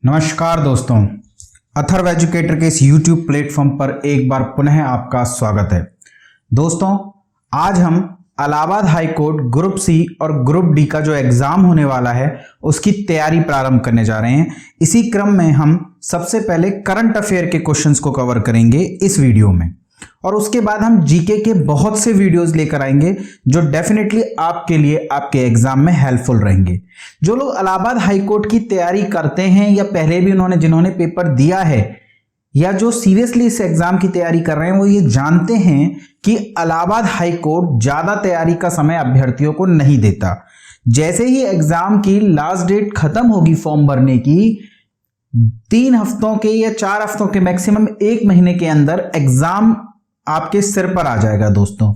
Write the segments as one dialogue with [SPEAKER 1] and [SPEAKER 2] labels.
[SPEAKER 1] नमस्कार दोस्तों, अथर्व एजुकेटर के इस YouTube प्लेटफॉर्म पर एक बार पुनः आपका स्वागत है। दोस्तों, आज हम Allahabad high court group C और ग्रुप डी का जो एग्जाम होने वाला है उसकी तैयारी प्रारंभ करने जा रहे हैं। इसी क्रम में हम सबसे पहले करंट अफेयर के क्वेश्चंस को कवर करेंगे इस वीडियो में, और उसके बाद हम जीके के बहुत से वीडियोस लेकर आएंगे जो डेफिनेटली आपके लिए आपके एग्जाम में हेल्पफुल रहेंगे। जो लोग इलाहाबाद हाई कोर्ट की तैयारी करते हैं या पहले भी जिन्होंने पेपर दिया है या जो सीरियसली इस एग्जाम की तैयारी कर रहे हैं, वो ये जानते हैं कि इलाहाबाद हाई कोर्ट ज्यादा तैयारी का समय अभ्यर्थियों को नहीं देता। जैसे ही एग्जाम की लास्ट डेट खत्म होगी फॉर्म भरने की, 3 हफ्तों के या 4 हफ्तों के मैक्सिमम 1 महीने के अंदर एग्जाम आपके सिर पर आ जाएगा दोस्तों,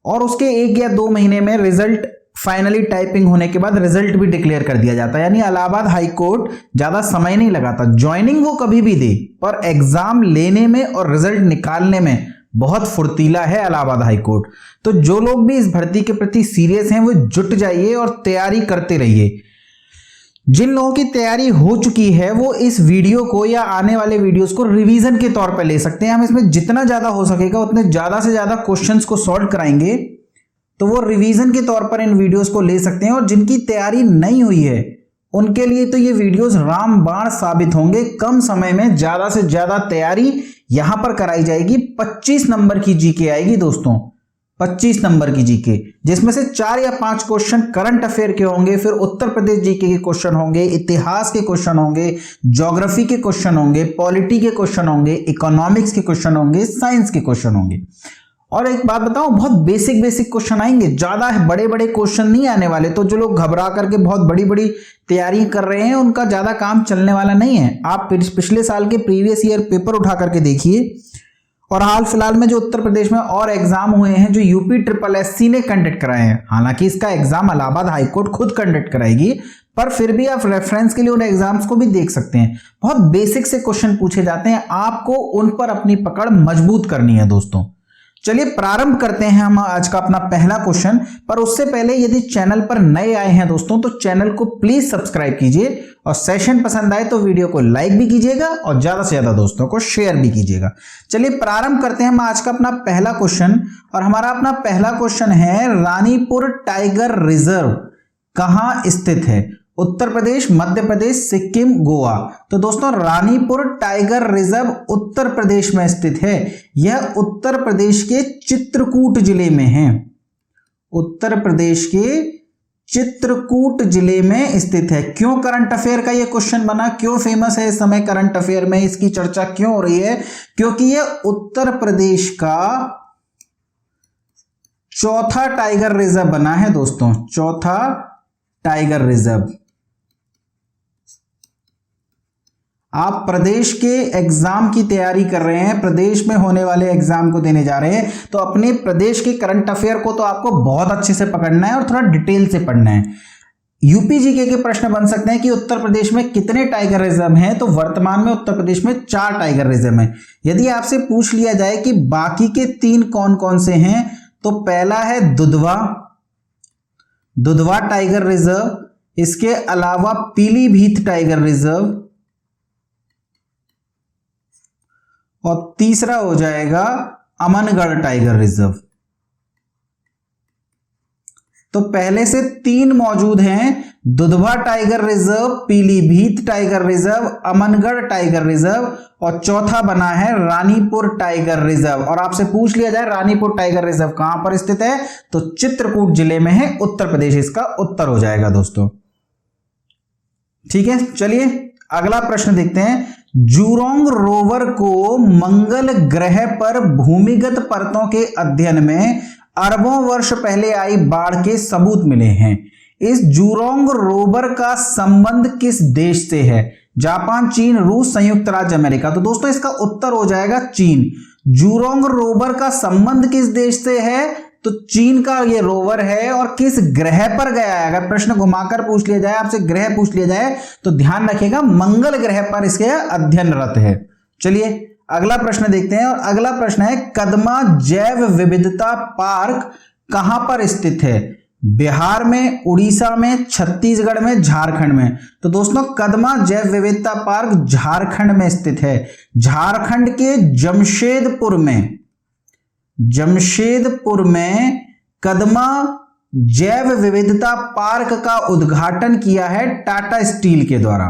[SPEAKER 1] और उसके 1 या 2 महीने में रिजल्ट फाइनली टाइपिंग होने के बाद रिजल्ट भी डिक्लेयर कर दिया जाता है। यानी इलाहाबाद हाई कोर्ट ज्यादा समय नहीं लगाता। ज्वाइनिंग वो कभी भी दे, पर एग्जाम लेने में और रिजल्ट निकालने में बहुत फुर्तीला है इलाहाबाद हाई कोर्ट। तो जो लोग भी इस भर्ती के प्रति सीरियस हैं वो जुट जाइए और तैयारी करते रहिए। जिन लोगों की तैयारी हो चुकी है वो इस वीडियो को या आने वाले वीडियोस को रिवीजन के तौर पर ले सकते हैं। हम इसमें जितना ज्यादा हो सकेगा उतने ज्यादा से ज्यादा क्वेश्चंस को सॉल्व कराएंगे, तो वो रिवीजन के तौर पर इन वीडियोस को ले सकते हैं। और जिनकी तैयारी नहीं हुई है उनके लिए तो ये वीडियोस रामबाण साबित होंगे। कम समय में ज्यादा से ज्यादा तैयारी यहां पर कराई जाएगी। 25 नंबर की जीके आएगी दोस्तों, 25 नंबर की जीके, जिसमें से 4 या 5 क्वेश्चन करंट अफेयर के होंगे, फिर उत्तर प्रदेश जीके के क्वेश्चन होंगे, इतिहास के क्वेश्चन होंगे, ज्योग्राफी के क्वेश्चन होंगे, पॉलिटी के क्वेश्चन होंगे, इकोनॉमिक्स के क्वेश्चन होंगे, साइंस के क्वेश्चन होंगे। और एक बात बताओ, बहुत बेसिक क्वेश्चन आएंगे, ज्यादा बड़े बड़े क्वेश्चन नहीं आने वाले। तो जो लोग घबरा करके बहुत बड़ी बड़ी तैयारी कर रहे हैं उनका ज्यादा काम चलने वाला नहीं है। आप पिछले साल के प्रीवियस ईयर पेपर उठा करके देखिए, और हाल फिलहाल में जो उत्तर प्रदेश में और एग्जाम हुए हैं जो यूपी SSSC ने कंडक्ट कराए हैं। हालांकि इसका एग्जाम इलाहाबाद हाई कोर्ट खुद कंडक्ट कराएगी, पर फिर भी आप रेफरेंस के लिए उन एग्जाम्स को भी देख सकते हैं। बहुत बेसिक से क्वेश्चन पूछे जाते हैं, आपको उन पर अपनी पकड़ मजबूत करनी है दोस्तों। चलिए प्रारंभ करते हैं हम आज का अपना पहला क्वेश्चन। पर उससे पहले यदि चैनल पर नए आए हैं दोस्तों तो चैनल को प्लीज सब्सक्राइब कीजिए, और सेशन पसंद आए तो वीडियो को लाइक भी कीजिएगा और ज्यादा से ज्यादा दोस्तों को शेयर भी कीजिएगा। चलिए प्रारंभ करते हैं हम आज का अपना पहला क्वेश्चन, और हमारा अपना पहला क्वेश्चन है रानीपुर टाइगर रिजर्व कहां स्थित है? उत्तर प्रदेश, मध्य प्रदेश, सिक्किम, गोवा। तो दोस्तों रानीपुर टाइगर रिजर्व उत्तर प्रदेश में स्थित है। यह उत्तर प्रदेश के चित्रकूट जिले में है। उत्तर प्रदेश के चित्रकूट जिले में स्थित है। क्यों करंट अफेयर का यह क्वेश्चन बना, क्यों फेमस है इस समय करंट अफेयर में, इसकी चर्चा क्यों हो रही है? क्योंकि यह उत्तर प्रदेश का चौथा टाइगर रिजर्व बना है दोस्तों, चौथा टाइगर रिजर्व। आप प्रदेश के एग्जाम की तैयारी कर रहे हैं, प्रदेश में होने वाले एग्जाम को देने जा रहे हैं, तो अपने प्रदेश के करंट अफेयर को तो आपको बहुत अच्छे से पकड़ना है और थोड़ा डिटेल से पढ़ना है। यूपी जीके के प्रश्न बन सकते हैं कि उत्तर प्रदेश में कितने टाइगर रिजर्व हैं, तो वर्तमान में उत्तर प्रदेश में 4 टाइगर रिजर्व हैं। यदि आपसे पूछ लिया जाए कि बाकी के 3 कौन कौन से हैं, तो पहला है दुधवा टाइगर रिजर्व, इसके अलावा पीलीभीत टाइगर रिजर्व, और तीसरा हो जाएगा अमनगढ़ टाइगर रिजर्व। तो पहले से 3 मौजूद हैं, Dudhwa tiger reserve, Pilibhit tiger reserve, Amangarh tiger reserve, और चौथा बना है रानीपुर टाइगर रिजर्व। और आपसे पूछ लिया जाए रानीपुर टाइगर रिजर्व कहां पर स्थित है, तो चित्रकूट जिले में है, उत्तर प्रदेश इसका उत्तर हो जाएगा दोस्तों। ठीक है, चलिए अगला प्रश्न देखते हैं। जूरोंग रोवर को मंगल ग्रह पर भूमिगत परतों के अध्ययन में अरबों वर्ष पहले आई बाढ़ के सबूत मिले हैं। इस जूरोंग रोवर का संबंध किस देश से है? जापान, चीन, रूस, संयुक्त राज्य अमेरिका। तो दोस्तों इसका उत्तर हो जाएगा चीन। जूरोंग रोवर का संबंध किस देश से है? तो चीन का ये रोवर है। और किस ग्रह पर गया है? अगर प्रश्न घुमाकर पूछ लिया जाए, आपसे ग्रह पूछ लिया जाए, तो ध्यान रखिएगा मंगल ग्रह पर इसके अध्ययनरत है। चलिए अगला प्रश्न देखते हैं, और अगला प्रश्न है कदमा जैव विविधता पार्क कहां पर स्थित है? बिहार में, उड़ीसा में, छत्तीसगढ़ में, झारखंड में। तो दोस्तों कदमा जैव विविधता पार्क झारखंड में स्थित है। झारखंड के जमशेदपुर में कदमा जैव विविधता पार्क का उद्घाटन किया है टाटा स्टील के द्वारा।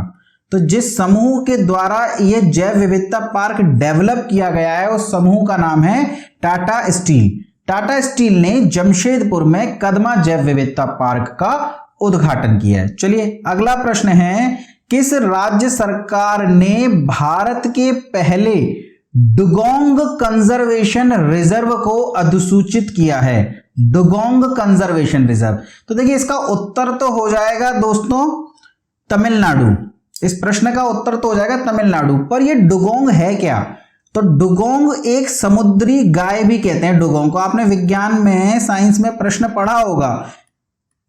[SPEAKER 1] तो जिस समूह के द्वारा यह जैव विविधता पार्क डेवलप किया गया है उस समूह का नाम है टाटा स्टील। टाटा स्टील ने जमशेदपुर में कदमा जैव विविधता पार्क का उद्घाटन किया है। चलिए अगला प्रश्न है, किस राज्य सरकार ने भारत के पहले डुगोंग कंजर्वेशन रिजर्व को अधिसूचित किया है? Dugong conservation reserve. तो देखिए इसका उत्तर तो हो जाएगा दोस्तों तमिलनाडु। इस प्रश्न का उत्तर तो हो जाएगा तमिलनाडु। पर ये डुगोंग है क्या? तो डुगोंग एक समुद्री गाय भी कहते हैं डुगोंग को। आपने विज्ञान में, साइंस में प्रश्न पढ़ा होगा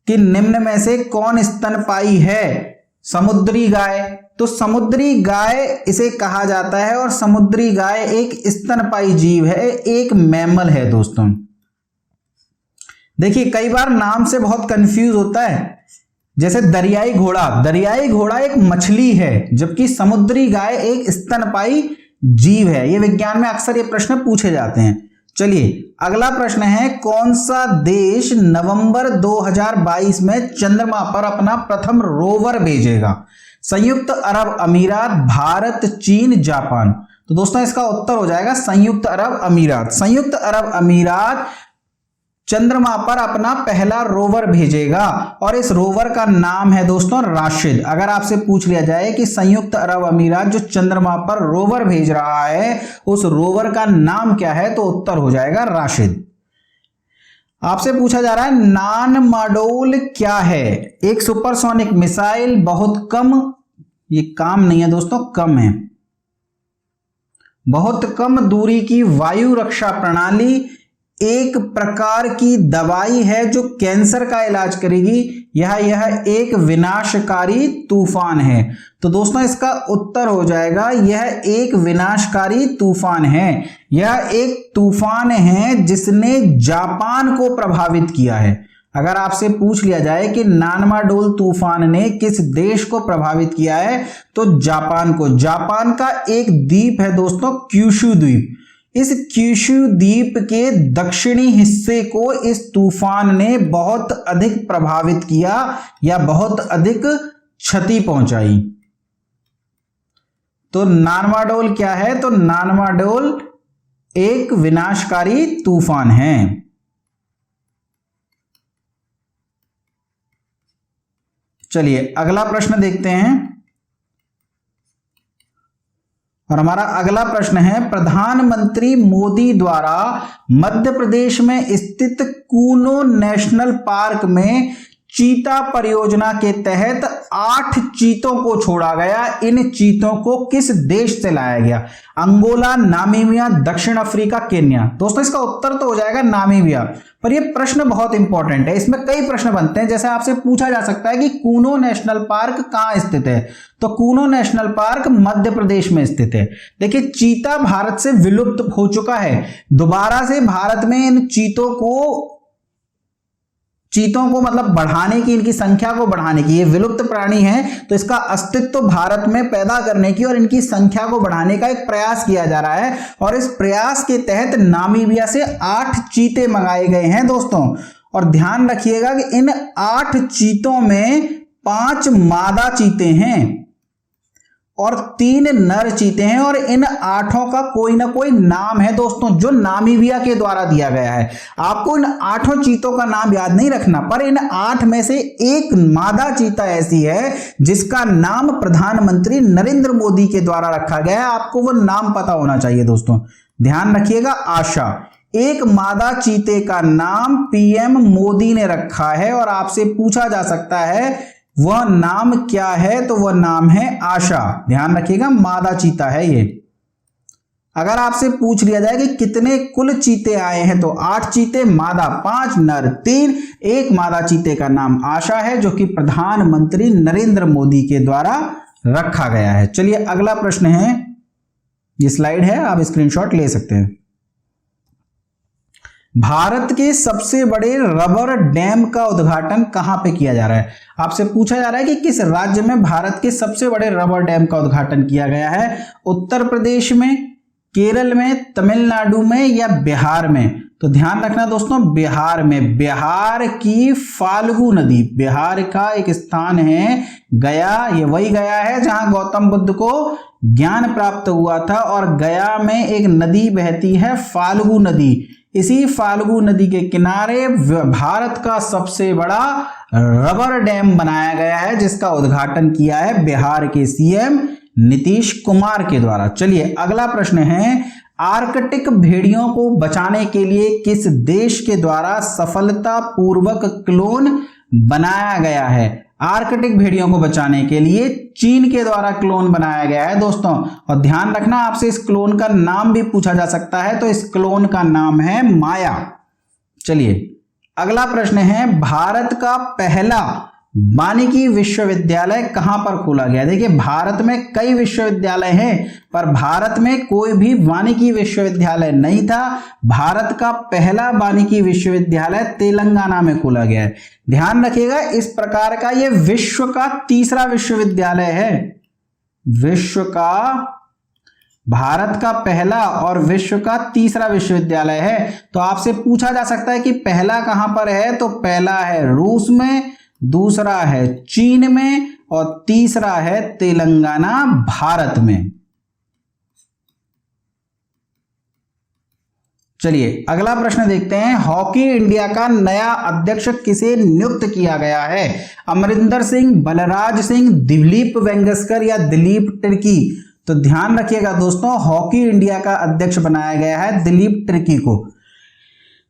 [SPEAKER 1] कि निम्न में से कौन स्तनपायी है? समुद्री गाय। तो समुद्री गाय इसे कहा जाता है और समुद्री गाय एक स्तनपायी जीव है, एक मैमल है दोस्तों। देखिए कई बार नाम से बहुत कंफ्यूज होता है, जैसे दरियाई घोड़ा एक मछली है, जबकि समुद्री गाय एक स्तनपायी जीव है। ये विज्ञान में अक्सर ये प्रश्न पूछे जाते हैं। चलिए अगला प्रश्न है, कौन सा देश नवंबर 2022 में चंद्रमा पर अपना प्रथम रोवर भेजेगा? संयुक्त अरब अमीरात, भारत, चीन, जापान। तो दोस्तों इसका उत्तर हो जाएगा संयुक्त अरब अमीरात। संयुक्त अरब अमीरात चंद्रमा पर अपना पहला रोवर भेजेगा और इस रोवर का नाम है दोस्तों राशिद। अगर आपसे पूछ लिया जाए कि संयुक्त अरब अमीरात जो चंद्रमा पर रोवर भेज रहा है उस रोवर का नाम क्या है, तो उत्तर हो जाएगा राशिद। आपसे पूछा जा रहा है नान मॉड्यूल क्या है? एक सुपरसोनिक मिसाइल, बहुत कम, ये काम नहीं है दोस्तों, कम है, बहुत कम दूरी की वायु रक्षा प्रणाली, एक प्रकार की दवाई है जो कैंसर का इलाज करेगी, यह एक विनाशकारी तूफान है। तो दोस्तों इसका उत्तर हो जाएगा यह एक विनाशकारी तूफान है। यह एक तूफान है जिसने जापान को प्रभावित किया है। अगर आपसे पूछ लिया जाए कि नानमाडोल तूफान ने किस देश को प्रभावित किया है तो जापान को। जापान का एक द्वीप है दोस्तों क्यूशु द्वीप। इस क्यूशु द्वीप के दक्षिणी हिस्से को इस तूफान ने बहुत अधिक प्रभावित किया या बहुत अधिक क्षति पहुंचाई। तो नानमाडोल क्या है? तो नानमाडोल एक विनाशकारी तूफान है। चलिए अगला प्रश्न देखते हैं और हमारा अगला प्रश्न है, प्रधानमंत्री मोदी द्वारा मध्य प्रदेश में स्थित कूनो नेशनल पार्क में चीता परियोजना के तहत 8 चीतों को छोड़ा गया। इन चीतों को किस देश से लाया गया? अंगोला, नामीबिया, दक्षिण अफ्रीका, केन्या। दोस्तों इसका उत्तर तो हो जाएगा नामीबिया। पर यह प्रश्न बहुत इंपॉर्टेंट है, इसमें कई प्रश्न बनते हैं। जैसे आपसे पूछा जा सकता है कि कूनो नेशनल पार्क कहां स्थित है? तो कूनो नेशनल पार्क मध्य प्रदेश में स्थित है। देखिए चीता भारत से विलुप्त हो चुका है, दोबारा से भारत में इन चीतों को मतलब बढ़ाने की, इनकी संख्या को बढ़ाने की, ये विलुप्त प्राणी है तो इसका अस्तित्व भारत में पैदा करने की और इनकी संख्या को बढ़ाने का एक प्रयास किया जा रहा है। और इस प्रयास के तहत नामीबिया से 8 चीते मंगाए गए हैं दोस्तों। और ध्यान रखिएगा कि इन 8 चीतों में 5 मादा चीते हैं और 3 नर चीते हैं और इन 8 का कोई ना कोई नाम है दोस्तों जो नामीबिया के द्वारा दिया गया है। आपको इन 8 चीतों का नाम याद नहीं रखना, पर इन 8 में से एक मादा चीता ऐसी है जिसका नाम प्रधानमंत्री नरेंद्र मोदी के द्वारा रखा गया है। आपको वो नाम पता होना चाहिए दोस्तों, ध्यान रखिएगा। आशा, एक मादा चीते का नाम पीएम मोदी ने रखा है और आपसे पूछा जा सकता है वह नाम क्या है, तो वह नाम है आशा। ध्यान रखिएगा मादा चीता है ये। अगर आपसे पूछ लिया जाए कि कितने कुल चीते आए हैं तो 8 चीते मादा, 5 नर, 3, एक मादा चीते का नाम आशा है जो कि प्रधानमंत्री नरेंद्र मोदी के द्वारा रखा गया है। चलिए अगला प्रश्न है, ये स्लाइड है, आप स्क्रीनशॉट ले सकते हैं। भारत के सबसे बड़े रबर डैम का उद्घाटन कहां पे किया जा रहा है? आपसे पूछा जा रहा है कि किस राज्य में भारत के सबसे बड़े रबर डैम का उद्घाटन किया गया है? उत्तर प्रदेश में, केरल में, तमिलनाडु में या बिहार में? तो ध्यान रखना दोस्तों, बिहार में। बिहार की फाल्गु नदी, बिहार का एक स्थान है गया, ये वही गया है जहां गौतम बुद्ध को ज्ञान प्राप्त हुआ था, और गया में एक नदी बहती है फाल्गु नदी। इसी फाल्गु नदी के किनारे भारत का सबसे बड़ा रबर डैम बनाया गया है, जिसका उद्घाटन किया है बिहार के सीएम नीतीश कुमार के द्वारा। चलिए अगला प्रश्न है, आर्कटिक भेड़ियों को बचाने के लिए किस देश के द्वारा सफलतापूर्वक क्लोन बनाया गया है? आर्कटिक भेड़ियों को बचाने के लिए चीन के द्वारा क्लोन बनाया गया है दोस्तों। और ध्यान रखना, आपसे इस क्लोन का नाम भी पूछा जा सकता है, तो इस क्लोन का नाम है माया। चलिए अगला प्रश्न है, भारत का पहला वानिकी विश्वविद्यालय कहां पर खोला गया? देखिए भारत में कई विश्वविद्यालय हैं, पर भारत में कोई भी वानिकी विश्वविद्यालय नहीं था। भारत का पहला वानिकी विश्वविद्यालय तेलंगाना में खोला गया है। ध्यान रखिएगा, इस प्रकार का यह विश्व का तीसरा विश्वविद्यालय है। विश्व का, भारत का पहला और विश्व का तीसरा विश्वविद्यालय है। तो आपसे पूछा जा सकता है कि पहला कहां पर है? तो पहला है रूस में, दूसरा है चीन में और तीसरा है तेलंगाना भारत में। चलिए अगला प्रश्न देखते हैं, हॉकी इंडिया का नया अध्यक्ष किसे नियुक्त किया गया है? अमरिंदर सिंह, बलराज सिंह, दिलीप वेंगसकर या दिलीप तिर्की? तो ध्यान रखिएगा दोस्तों, हॉकी इंडिया का अध्यक्ष बनाया गया है दिलीप तिर्की को।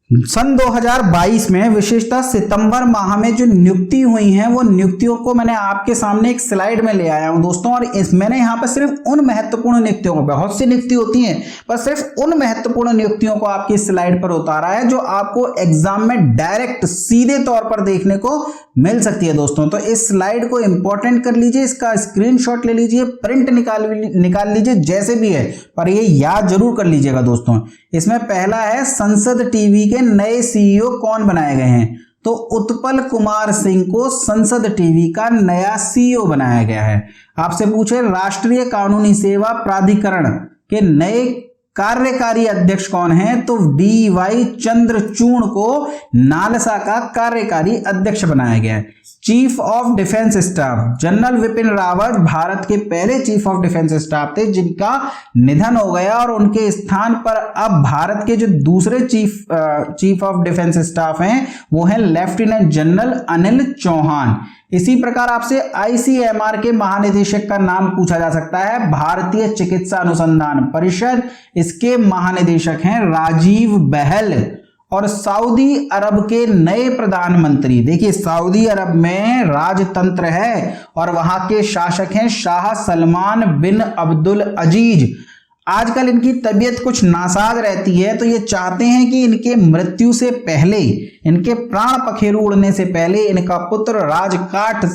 [SPEAKER 1] सन 2022 में विशेषतः सितंबर माह में जो नियुक्ति हुई हैं, वो नियुक्तियों को मैंने आपके सामने एक स्लाइड में ले आया हूं दोस्तों। और मैंने यहां पर सिर्फ उन महत्वपूर्ण नियुक्तियों को, बहुत सी नियुक्ति होती हैं, पर सिर्फ उन महत्वपूर्ण नियुक्तियों को आपकी स्लाइड पर उतारा है जो आपको एग्जाम में डायरेक्ट सीधे तौर पर देखने को मिल सकती है दोस्तों। तो इस स्लाइड को इंपॉर्टेंट कर लीजिए, इसका स्क्रीनशॉट ले लीजिए, प्रिंट निकाल लीजिए, जैसे भी है, पर ये याद जरूर कर लीजिएगा दोस्तों। इसमें पहला है, संसद टीवी के नए सीईओ कौन बनाए गए हैं? तो उत्पल कुमार सिंह को संसद टीवी का नया सीईओ बनाया गया है। आपसे पूछे, राष्ट्रीय कानूनी सेवा प्राधिकरण के नए कार्यकारी अध्यक्ष कौन है? तो DY चंद्रचूड़ को नालसा का कार्यकारी अध्यक्ष बनाया गया है। Chief of defence staff, general Vipin Rawat Bharat के पहले चीफ ऑफ डिफेंस स्टाफ थे, जिनका निधन हो गया, और उनके स्थान पर अब भारत के जो दूसरे चीफ ऑफ डिफेंस स्टाफ हैं वो हैं लेफ्टिनेंट जनरल अनिल चौहान। इसी प्रकार आपसे ICMR के महानिदेशक का नाम पूछा जा सकता है, भारतीय चिकित्सा अनुसंधान परिषद, इसके महानिदेशक हैं राजीव बहल। और सऊदी अरब के नए प्रधानमंत्री, देखिए सऊदी अरब में राजतंत्र है और वहां के शासक हैं शाह सलमान बिन अब्दुल अजीज। आजकल इनकी तबीयत कुछ नासाज रहती है, तो ये चाहते हैं कि इनके मृत्यु से पहले, इनके प्राण पखेरु उड़ने से पहले इनका पुत्र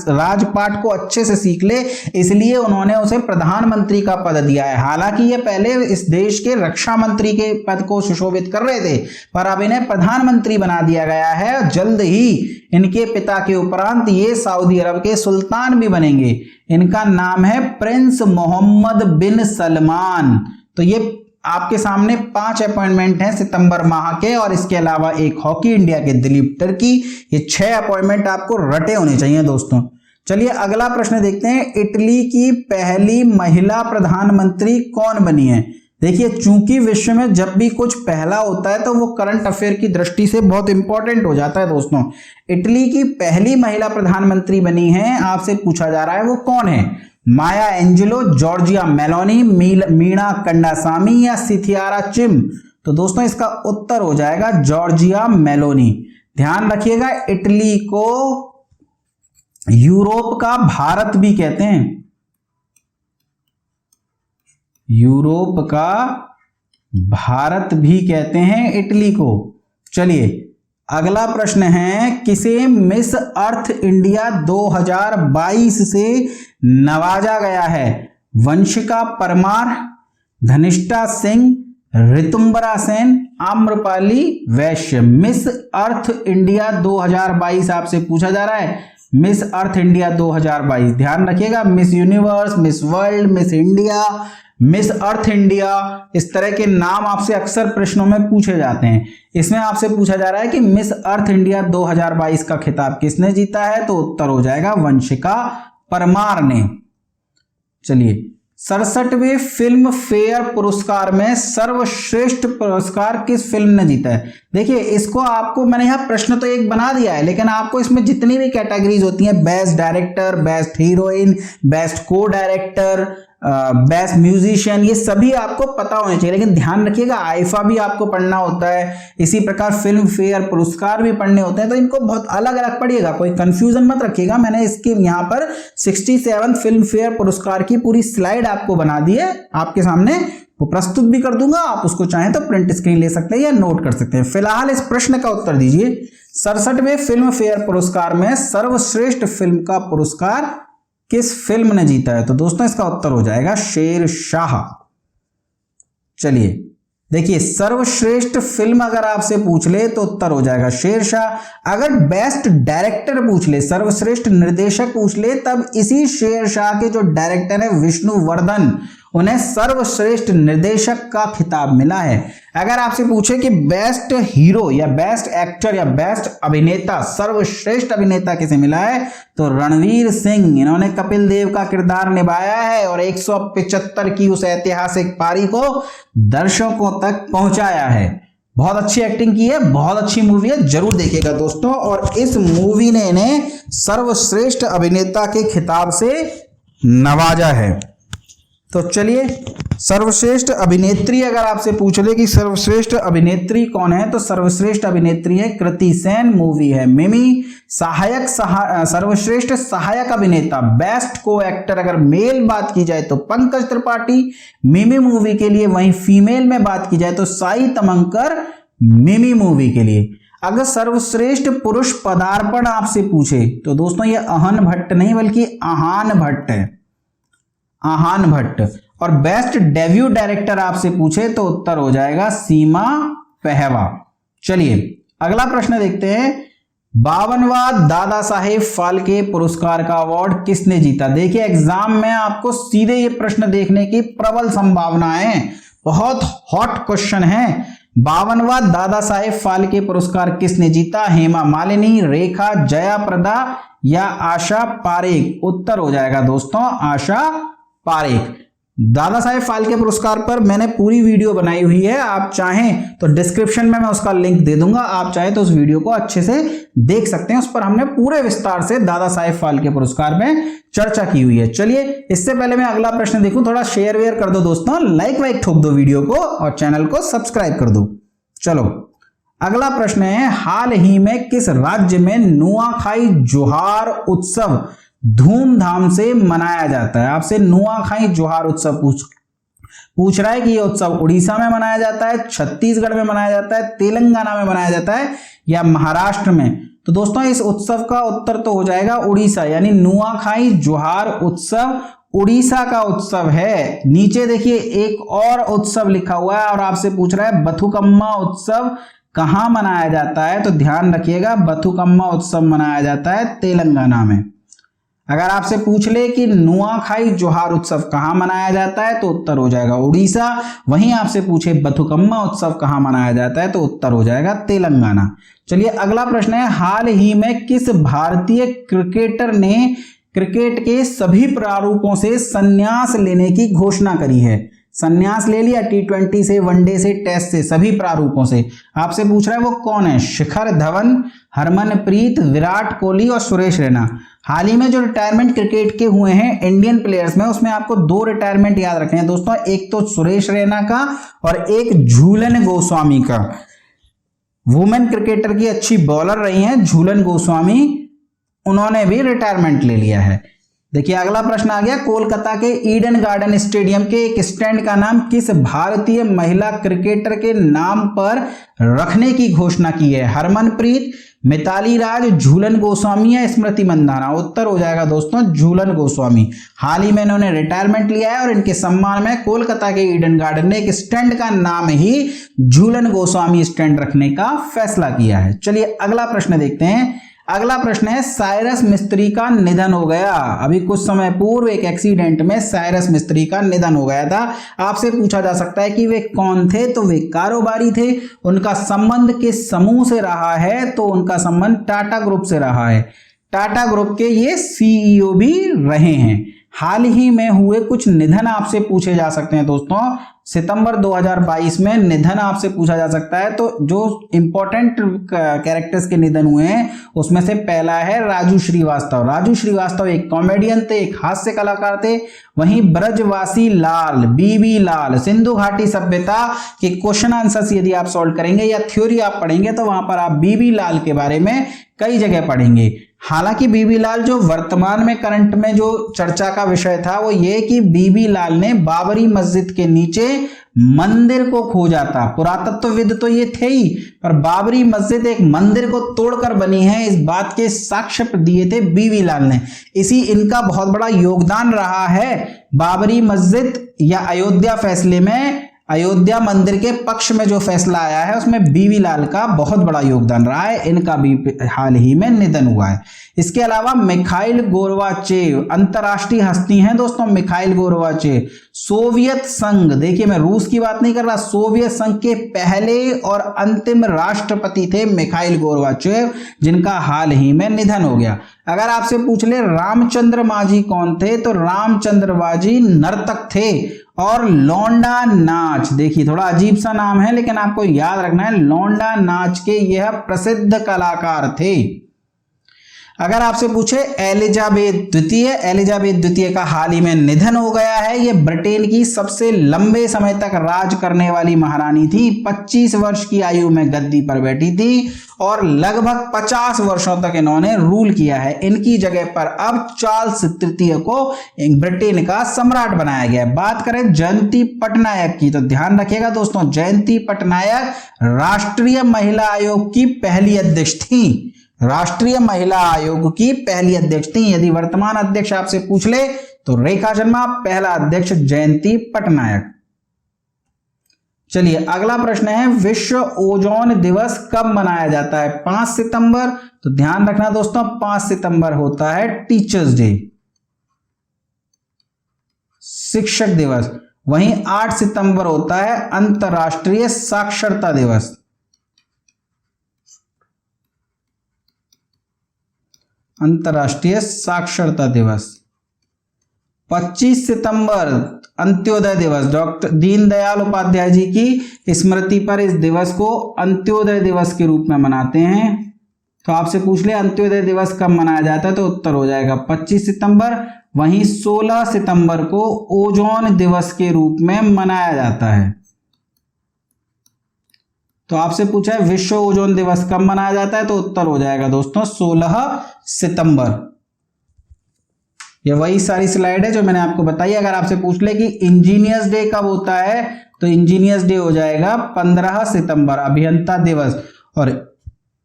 [SPEAKER 1] राजपाट को अच्छे से सीख ले, इसलिए उन्होंने उसे प्रधानमंत्री का पद दिया है। हालांकि ये पहले इस देश के रक्षा मंत्री के पद को सुशोभित कर रहे थे, पर अब इन्हें प्रधानमंत्री बना दिया गया है। जल्द ही इनके पिता के उपरांत ये सऊदी अरब के सुल्तान भी बनेंगे। इनका नाम है प्रिंस मोहम्मद बिन सलमान। तो ये आपके सामने 5 अपॉइंटमेंट हैं सितंबर माह के, और इसके अलावा एक हॉकी इंडिया के दिलीप तिर्की। ये 6 अपॉइंटमेंट आपको रटे होने चाहिए दोस्तों। चलिए अगला प्रश्न देखते हैं, इटली की पहली महिला प्रधानमंत्री कौन बनी है? देखिए चूंकि विश्व में जब भी कुछ पहला होता है तो वो करंट अफेयर की दृष्टि से बहुत इंपॉर्टेंट हो जाता है दोस्तों। इटली की पहली महिला प्रधानमंत्री बनी है, आपसे पूछा जा रहा है वो कौन है? Maya Angelou, Giorgia Meloni, Meena Kandasamy या सिथियारा चिम? तो दोस्तों इसका उत्तर हो जाएगा जॉर्जिया मेलोनी। ध्यान रखिएगा, इटली को यूरोप का भारत भी कहते हैं, यूरोप का भारत भी कहते हैं इटली को। चलिए अगला प्रश्न है, किसे मिस अर्थ इंडिया 2022 से नवाजा गया है? वंशिका परमार, धनिष्ठा सिंह, ऋतुंबरा सेन, आम्रपाली वैश्य। मिस अर्थ इंडिया 2022 आपसे पूछा जा रहा है, मिस अर्थ इंडिया 2022, ध्यान रखिएगा। Miss Universe, Miss World, Miss India, Miss Earth India, इस तरह के नाम आपसे अक्सर प्रश्नों में पूछे जाते हैं। इसमें आपसे पूछा जा रहा है कि मिस अर्थ इंडिया 2022 का खिताब किसने जीता है, तो उत्तर हो जाएगा वंशिका परमार ने। चलिए, 67वें फिल्म फेयर पुरस्कार में सर्वश्रेष्ठ पुरस्कार किस फिल्म ने जीता है। देखिए, इसको आपको मैंने यहाँ प्रश्न तो एक बना दिया है, लेकिन आपको इसमें जितनी भी कैटेगरीज होती हैं, best director, best heroine, best को डायरेक्टर, बेस्ट म्यूजिशियन, ये सभी आपको पता होने चाहिए। लेकिन ध्यान रखिएगा, आईफा भी आपको पढ़ना होता है, इसी प्रकार फिल्म फेयर पुरस्कार भी पढ़ने होते हैं, तो इनको बहुत अलग अलग पढ़िएगा, कोई कंफ्यूजन मत रखिएगा। मैंने इसके यहाँ पर 67 फिल्म फेयर पुरस्कार की पूरी स्लाइड आपको बना दी है, आपके सामने वो प्रस्तुत भी कर दूंगा। आप उसको चाहें तो प्रिंट स्क्रीन ले सकते हैं या नोट कर सकते हैं। फिलहाल इस प्रश्न का उत्तर दीजिए, 67वें फिल्म फेयर पुरस्कार में सर्वश्रेष्ठ फिल्म का पुरस्कार किस फिल्म ने जीता है। तो दोस्तों, इसका उत्तर हो जाएगा शेरशाह। चलिए देखिए, सर्वश्रेष्ठ फिल्म अगर आपसे पूछ ले तो उत्तर हो जाएगा शेरशाह। अगर बेस्ट डायरेक्टर पूछ ले, सर्वश्रेष्ठ निर्देशक पूछ ले, तब इसी शेरशाह के जो डायरेक्टर है विष्णुवर्धन, उन्हें सर्वश्रेष्ठ निर्देशक का खिताब मिला है। अगर आपसे पूछे कि बेस्ट हीरो या बेस्ट एक्टर या बेस्ट अभिनेता, सर्वश्रेष्ठ अभिनेता किसे मिला है, तो रणवीर सिंह, इन्होंने कपिल देव का किरदार निभाया है और 175 की उस ऐतिहासिक पारी को दर्शकों तक पहुंचाया है। बहुत अच्छी एक्टिंग की है, बहुत अच्छी मूवी है, जरूर देखिएगा दोस्तों। और इस मूवी ने इन्हें सर्वश्रेष्ठ अभिनेता के खिताब से नवाजा है। तो चलिए, सर्वश्रेष्ठ अभिनेत्री अगर आपसे पूछ ले कि सर्वश्रेष्ठ अभिनेत्री कौन है, तो सर्वश्रेष्ठ अभिनेत्री है कृति सेन, मूवी है मिमी। सर्वश्रेष्ठ सहायक अभिनेता, बेस्ट को एक्टर अगर मेल बात की जाए तो पंकज त्रिपाठी मिमी मूवी के लिए, वहीं फीमेल में बात की जाए तो साई तमंकर मिमी मूवी के लिए। अगर सर्वश्रेष्ठ पुरुष पदार्पण आपसे पूछे तो दोस्तों ये अहन भट्ट नहीं बल्कि आहान भट्ट है, आहान भट्ट। और बेस्ट डेब्यू डायरेक्टर आपसे पूछे तो उत्तर हो जाएगा सीमा पहवा। चलिए अगला प्रश्न देखते हैं, 52वां दादा साहेब फाल्के पुरस्कार का अवार्ड किसने जीता। देखिए, एग्जाम में आपको सीधे ये प्रश्न देखने की प्रबल संभावना है, बहुत हॉट क्वेश्चन है। 52वां दादा साहेब फाल्के पुरस्कार किसने जीता, हेमा मालिनी, रेखा, जया प्रदा या आशा पारेख। उत्तर हो जाएगा दोस्तों आशा पारेख। दादा साहेब फाल्के पुरस्कार पर मैंने पूरी वीडियो बनाई हुई है, आप चाहें तो डिस्क्रिप्शन में मैं उसका लिंक दे दूंगा, आप चाहें तो उस वीडियो को अच्छे से देख सकते हैं। उस पर हमने पूरे विस्तार से दादा साहेब फाल्के पुरस्कार में चर्चा की हुई है। चलिए, इससे पहले मैं अगला प्रश्न देखूं, थोड़ा शेयर वेयर कर दो दोस्तों, लाइक वाइक ठोक दो वीडियो को और चैनल को सब्सक्राइब कर दो। चलो अगला प्रश्न है, हाल ही में किस राज्य में नुआखाई जोहार उत्सव धूमधाम से मनाया जाता है। आपसे नुआखाई जोहार उत्सव पूछ रहा है कि यह उत्सव उड़ीसा में मनाया जाता है, छत्तीसगढ़ में मनाया जाता है, तेलंगाना में मनाया जाता है या महाराष्ट्र में। तो दोस्तों इस उत्सव का उत्तर तो हो जाएगा उड़ीसा, यानी नुआखाई जोहार उत्सव उड़ीसा का उत्सव है। नीचे देखिए एक और उत्सव लिखा हुआ है और आपसे पूछ रहा है बथुकम्मा उत्सव कहां मनाया जाता है। तो ध्यान रखिएगा, बथुकम्मा उत्सव मनाया जाता है तेलंगाना में। अगर आपसे पूछ ले कि नुआखाई जोहार उत्सव कहां मनाया जाता है तो उत्तर हो जाएगा उड़ीसा। वहीं आपसे पूछे बथुकम्मा उत्सव कहां मनाया जाता है तो उत्तर हो जाएगा तेलंगाना। चलिए अगला प्रश्न है, हाल ही में किस भारतीय क्रिकेटर ने क्रिकेट के सभी प्रारूपों से संन्यास लेने की घोषणा करी है। संन्यास ले लिया, T20 से, वनडे से, टेस्ट से, सभी प्रारूपों से। आपसे पूछ रहा है वो कौन है, शिखर धवन, हरमनप्रीत, विराट कोहली और सुरेश रैना। हाल ही में जो रिटायरमेंट क्रिकेट के हुए हैं इंडियन प्लेयर्स में, उसमें आपको 2 रिटायरमेंट याद रखने हैं दोस्तों, एक तो सुरेश रैना का और एक झूलन गोस्वामी का। वुमेन क्रिकेटर की अच्छी बॉलर रही हैं झूलन गोस्वामी, उन्होंने भी रिटायरमेंट ले लिया है। देखिए अगला प्रश्न आ गया, कोलकाता के ईडन गार्डन स्टेडियम के एक स्टैंड का नाम किस भारतीय महिला क्रिकेटर के नाम पर रखने की घोषणा की है? हरमनप्रीत, मिताली राज, झूलन गोस्वामी या स्मृति मंदाना? उत्तर हो जाएगा दोस्तों झूलन गोस्वामी। हाल ही में इन्होंने रिटायरमेंट लिया है और इनके सम्मान में कोलकाता के ईडन गार्डन ने एक स्टैंड का नाम ही झूलन गोस्वामी स्टैंड रखने का फैसला किया है। चलिए अगला प्रश्न देखते हैं। अगला प्रश्न है, साइरस मिस्त्री का निधन हो गया। अभी कुछ समय पूर्व एक एक्सीडेंट में साइरस मिस्त्री का निधन हो गया था। आपसे पूछा जा सकता है कि वे कौन थे? तो वे कारोबारी थे। उनका संबंध किस समूह से रहा है? तो उनका संबंध टाटा ग्रुप से रहा है। टाटा ग्रुप के ये सीईओ भी रहे हैं। हाल ही में हुए कुछ निधन आपसे पूछे जा सकते हैं दोस्तों। सितंबर 2022 में निधन आपसे पूछा जा सकता है। तो जो इंपॉर्टेंट कैरेक्टर्स के निधन हुए हैं उसमें से पहला है राजू श्रीवास्तव। राजू श्रीवास्तव एक कॉमेडियन थे, एक हास्य कलाकार थे। वहीं ब्रजवासी लाल, बीबी लाल, सिंधु घाटी सभ्यता के क्वेश्चन आंसर्स यदि आप सॉल्व करेंगे या थ्योरी आप पढ़ेंगे तो वहां पर आप बीबी लाल के बारे में कई जगह पढ़ेंगे। हालांकि बीबी लाल जो वर्तमान में करंट में जो चर्चा का विषय था वो ये कि बीबी लाल ने बाबरी मस्जिद के नीचे मंदिर को खोजा था। पुरातत्वविद तो ये थे ही, पर बाबरी मस्जिद एक मंदिर को तोड़कर बनी है इस बात के साक्ष्य दिए थे बीबी लाल ने। इसी इनका बहुत बड़ा योगदान रहा है बाबरी मस्जिद या अयोध्या फैसले में। अयोध्या मंदिर के पक्ष में जो फैसला आया है उसमें बीबी लाल का बहुत बड़ा योगदान रहा है। इनका भी हाल ही में निधन हुआ है। इसके अलावा मिखाइल गोर्बाचेव अंतरराष्ट्रीय हस्ती हैं दोस्तों। मिखाइल गोर्बाचेव सोवियत संघ, देखिए मैं रूस की बात नहीं कर रहा, सोवियत संघ के पहले और अंतिम राष्ट्रपति थे मिखाइल गोर्बाचेव, जिनका हाल ही में निधन हो गया। अगर आपसे पूछ ले रामचंद्र माझी कौन थे? तो रामचंद्र माझी नर्तक थे। और लौंडा नाच, देखिए थोड़ा अजीब सा नाम है लेकिन आपको याद रखना है, लौंडा नाच के यह प्रसिद्ध कलाकार थे। अगर आपसे पूछे एलिजाबेथ द्वितीय का हाल ही में निधन हो गया है। ये ब्रिटेन की सबसे लंबे समय तक राज करने वाली महारानी थी। 25 वर्ष की आयु में गद्दी पर बैठी थी और लगभग 50 वर्षों तक इन्होंने रूल किया है। इनकी जगह पर अब चार्ल्स तृतीय को ब्रिटेन का सम्राट बनाया गया है। बात करें जयंती पटनायक की तो ध्यान रखिएगा दोस्तों, जयंती पटनायक राष्ट्रीय महिला आयोग की पहली अध्यक्ष थी। राष्ट्रीय महिला आयोग की पहली अध्यक्ष थी। यदि वर्तमान अध्यक्ष आपसे पूछ ले तो रेखा शर्मा, पहला अध्यक्ष जयंती पटनायक। चलिए अगला प्रश्न है, विश्व ओजोन दिवस कब मनाया जाता है? 5 सितंबर। तो ध्यान रखना दोस्तों 5 सितंबर होता है टीचर्स डे, शिक्षक दिवस। वहीं 8 सितंबर होता है अंतर्राष्ट्रीय साक्षरता दिवस। अंतर्राष्ट्रीय साक्षरता दिवस। 25 सितंबर अंत्योदय दिवस, डॉक्टर दीनदयाल उपाध्याय जी की स्मृति पर इस दिवस को अंत्योदय दिवस के रूप में मनाते हैं। तो आपसे पूछ ले अंत्योदय दिवस कब मनाया जाता है? तो उत्तर हो जाएगा 25 सितंबर। वहीं 16 सितंबर को ओजोन दिवस के रूप में मनाया जाता है। तो आपसे पूछा है विश्व ओजोन दिवस कब मनाया जाता है? तो उत्तर हो जाएगा दोस्तों 16 सितंबर। ये वही सारी स्लाइड है जो मैंने आपको बताई। अगर आपसे पूछ ले कि इंजीनियर्स डे कब होता है तो इंजीनियर्स डे हो जाएगा 15 सितंबर, अभियंता दिवस। और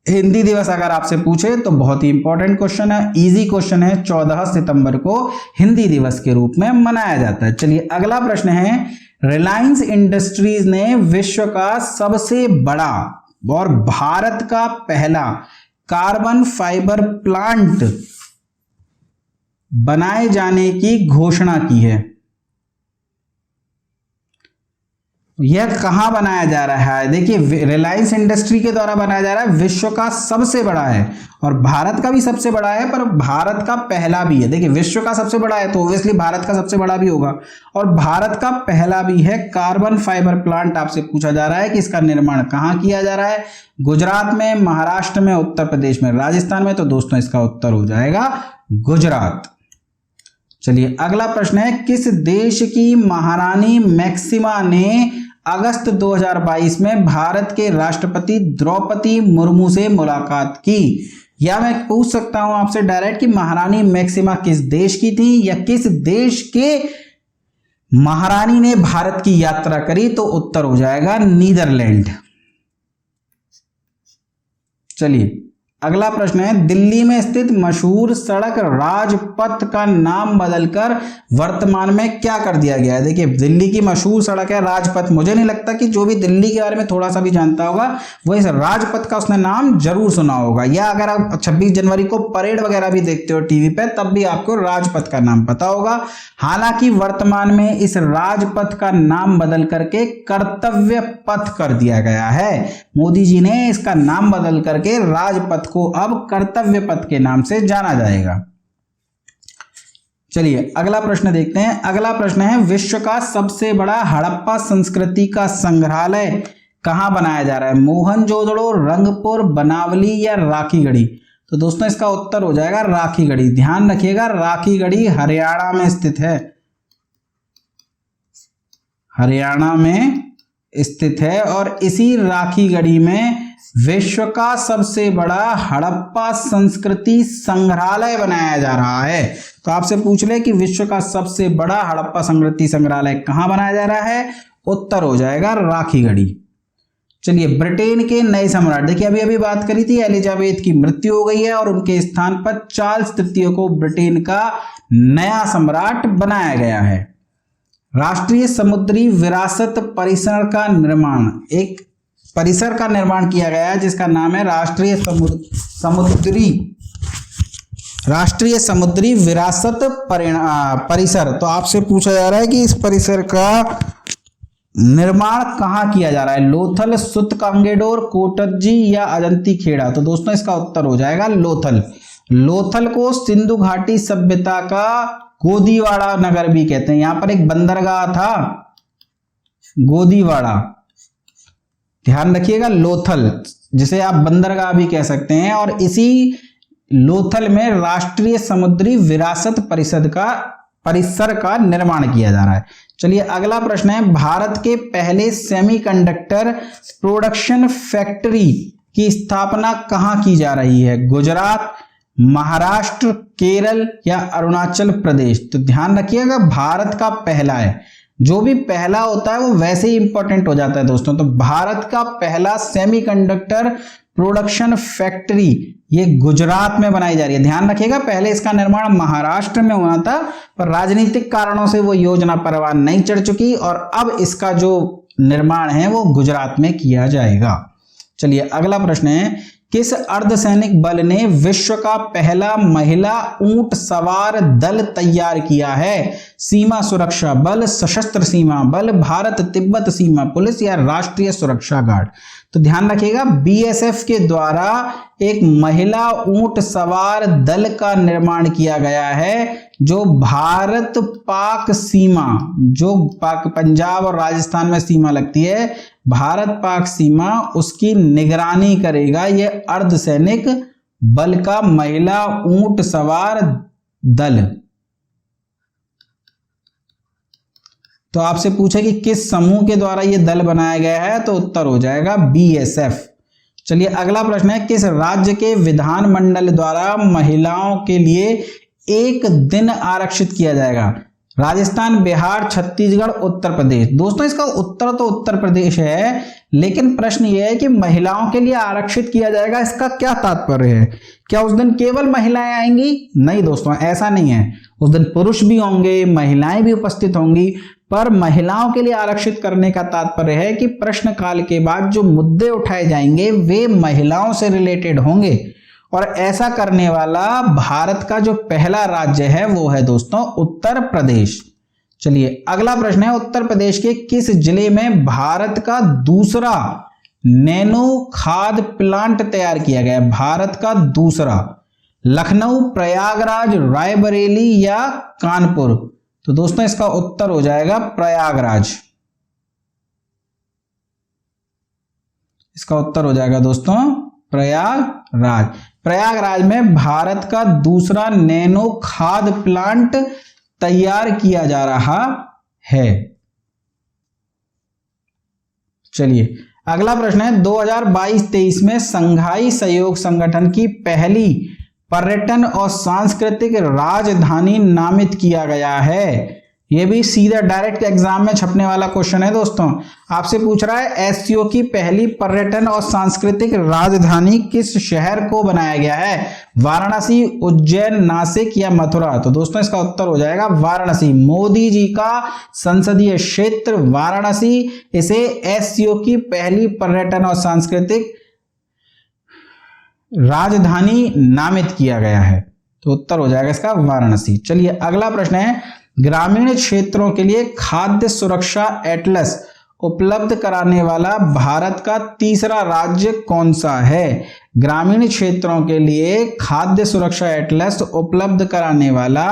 [SPEAKER 1] हिंदी दिवस अगर आपसे पूछे तो बहुत ही इंपॉर्टेंट क्वेश्चन है, इजी क्वेश्चन है, 14 सितंबर को हिंदी दिवस के रूप में मनाया जाता है। चलिए अगला प्रश्न है, रिलायंस इंडस्ट्रीज ने विश्व का सबसे बड़ा और भारत का पहला कार्बन फाइबर प्लांट बनाए जाने की घोषणा की है। यह कहां बनाया जा रहा है? देखिए रिलायंस इंडस्ट्री के द्वारा बनाया जा रहा है, विश्व का सबसे बड़ा है और भारत का भी सबसे बड़ा है, पर भारत का पहला भी है। देखिए विश्व का सबसे बड़ा है तो ऑब्वियसली भारत का सबसे बड़ा भी होगा, और भारत का पहला भी है। कार्बन फाइबर प्लांट आपसे पूछा जा रहा है कि इसका निर्माण कहां किया जा रहा है? गुजरात में, महाराष्ट्र में, उत्तर प्रदेश में, राजस्थान में। तो दोस्तों इसका उत्तर हो जाएगा गुजरात। चलिए अगला प्रश्न है, किस देश की महारानी मैक्सिमा ने अगस्त 2022 में भारत के राष्ट्रपति द्रौपदी मुर्मू से मुलाकात की? या मैं पूछ सकता हूं आपसे डायरेक्ट कि महारानी मैक्सिमा किस देश की थी, या किस देश के महारानी ने भारत की यात्रा करी, तो उत्तर हो जाएगा नीदरलैंड। चलिए अगला प्रश्न है, दिल्ली में स्थित मशहूर सड़क राजपथ का नाम बदलकर वर्तमान में क्या कर दिया गया है। देखिए दिल्ली की मशहूर सड़क है राजपथ, मुझे नहीं लगता कि जो भी दिल्ली के बारे में थोड़ा सा भी जानता होगा वो इस राजपथ का उसने नाम जरूर सुना होगा, या अगर आप 26 जनवरी को परेड वगैरह भी देखते हो टीवी पे तब भी आपको राजपथ का नाम पता होगा। हालांकि वर्तमान में इस राजपथ का नाम बदल करके कर्तव्य पथ कर दिया गया है। मोदी जी ने इसका नाम बदल करके राजपथ को अब कर्तव्य पथ के नाम से जाना जाएगा। चलिए अगला प्रश्न देखते हैं। अगला प्रश्न है, विश्व का सबसे बड़ा हड़प्पा संस्कृति का संग्रहालय कहां बनाया जा रहा है। मोहनजोदड़ो, रंगपुर, बनावली या राखीगढ़ी। तो दोस्तों इसका उत्तर हो जाएगा राखीगढ़ी। ध्यान रखिएगा राखीगढ़ी हरियाणा में स्थित है, हरियाणा में स्थित है, और इसी राखीगढ़ी में विश्व का सबसे बड़ा हड़प्पा संस्कृति संग्रहालय बनाया जा रहा है। तो आपसे पूछ ले कि विश्व का सबसे बड़ा हड़प्पा संस्कृति संग्रहालय कहां बनाया जा रहा है, उत्तर हो जाएगा राखीगढ़ी। चलिए ब्रिटेन के नए सम्राट, देखिए अभी अभी बात करी थी एलिजाबेथ की मृत्यु हो गई है और उनके स्थान पर चार्ल्स तृतीय को ब्रिटेन का नया सम्राट बनाया गया है। राष्ट्रीय समुद्री विरासत परिसर का निर्माण, एक परिसर का निर्माण किया गया है जिसका नाम है राष्ट्रीय समुद्री विरासत परिसर। तो आपसे पूछा जा रहा है कि इस परिसर का निर्माण कहां किया जा रहा है, लोथल, सुत कांगेडोर, कोटद्जी या अजंती खेड़ा। तो दोस्तों इसका उत्तर हो जाएगा लोथल। लोथल को सिंधु घाटी सभ्यता का गोदीवाड़ा नगर भी कहते हैं। यहां पर एक बंदरगाह था गोदीवाड़ा, ध्यान रखिएगा लोथल, जिसे आप बंदरगाह भी कह सकते हैं, और इसी लोथल में राष्ट्रीय समुद्री विरासत परिसर का निर्माण किया जा रहा है। चलिए अगला प्रश्न है, भारत के पहले सेमीकंडक्टर प्रोडक्शन फैक्ट्री की स्थापना कहां की जा रही है, गुजरात, महाराष्ट्र, केरल या अरुणाचल प्रदेश। तो ध्यान रखिएगा भारत का पहला है, जो भी पहला होता है वो वैसे ही इंपॉर्टेंट हो जाता है दोस्तों। तो भारत का पहला सेमीकंडक्टर प्रोडक्शन फैक्ट्री ये गुजरात में बनाई जा रही है। ध्यान रखिएगा पहले इसका निर्माण महाराष्ट्र में होना था, पर राजनीतिक कारणों से वो योजना परवान नहीं चढ़ चुकी और अब इसका जो निर्माण है वो गुजरात में किया जाएगा। चलिए अगला प्रश्न है, किस अर्धसैनिक बल ने विश्व का पहला महिला ऊंट सवार दल तैयार किया है, सीमा सुरक्षा बल, सशस्त्र सीमा बल, भारत तिब्बत सीमा पुलिस या राष्ट्रीय सुरक्षा गार्ड। तो ध्यान रखिएगा बीएसएफ के द्वारा एक महिला ऊंट सवार दल का निर्माण किया गया है, जो भारत पाक सीमा, जो पंजाब और राजस्थान में सीमा लगती है, भारत पाक सीमा उसकी निगरानी करेगा ये अर्धसैनिक बल का महिला ऊंट सवार दल। तो आपसे पूछे कि किस समूह के द्वारा यह दल बनाया गया है, तो उत्तर हो जाएगा बीएसएफ। चलिए अगला प्रश्न है, किस राज्य के विधानमंडल द्वारा महिलाओं के लिए एक दिन आरक्षित किया जाएगा, राजस्थान, बिहार, छत्तीसगढ़, उत्तर प्रदेश। दोस्तों इसका उत्तर तो उत्तर प्रदेश है, लेकिन प्रश्न यह है कि महिलाओं के लिए आरक्षित किया जाएगा, इसका क्या तात्पर्य है? क्या उस दिन केवल महिलाएं आएंगी? नहीं दोस्तों, ऐसा नहीं है। उस दिन पुरुष भी होंगे, महिलाएं भी उपस्थित होंगी, पर महिलाओं के लिए आरक्षित करने का तात्पर्य है कि प्रश्नकाल के बाद जो मुद्दे उठाए जाएंगे वे महिलाओं से रिलेटेड होंगे, और ऐसा करने वाला भारत का जो पहला राज्य है वो है दोस्तों उत्तर प्रदेश। चलिए अगला प्रश्न है, उत्तर प्रदेश के किस जिले में भारत का दूसरा नैनो खाद प्लांट तैयार किया गया है? भारत का दूसरा, लखनऊ, प्रयागराज, रायबरेली या कानपुर। तो दोस्तों इसका उत्तर हो जाएगा प्रयागराज। इसका उत्तर हो जाएगा दोस्तों प्रयागराज। प्रयागराज में भारत का दूसरा नैनो खाद प्लांट तैयार किया जा रहा है। चलिए अगला प्रश्न है 2022-23 में संघाई सहयोग संगठन की पहली पर्यटन और सांस्कृतिक राजधानी नामित किया गया है। यह भी सीधा डायरेक्ट एग्जाम में छपने वाला क्वेश्चन है दोस्तों। आपसे पूछ रहा है एससीओ की पहली पर्यटन और सांस्कृतिक राजधानी किस शहर को बनाया गया है? वाराणसी, उज्जैन, नासिक या मथुरा? तो दोस्तों इसका उत्तर हो जाएगा वाराणसी। मोदी जी का संसदीय क्षेत्र वाराणसी, इसे एससीओ की पहली पर्यटन और सांस्कृतिक राजधानी नामित किया गया है। तो उत्तर हो जाएगा इसका वाराणसी। चलिए अगला प्रश्न है ग्रामीण क्षेत्रों के लिए खाद्य सुरक्षा एटलस उपलब्ध कराने वाला भारत का तीसरा राज्य कौन सा है? ग्रामीण क्षेत्रों के लिए खाद्य सुरक्षा एटलस उपलब्ध कराने वाला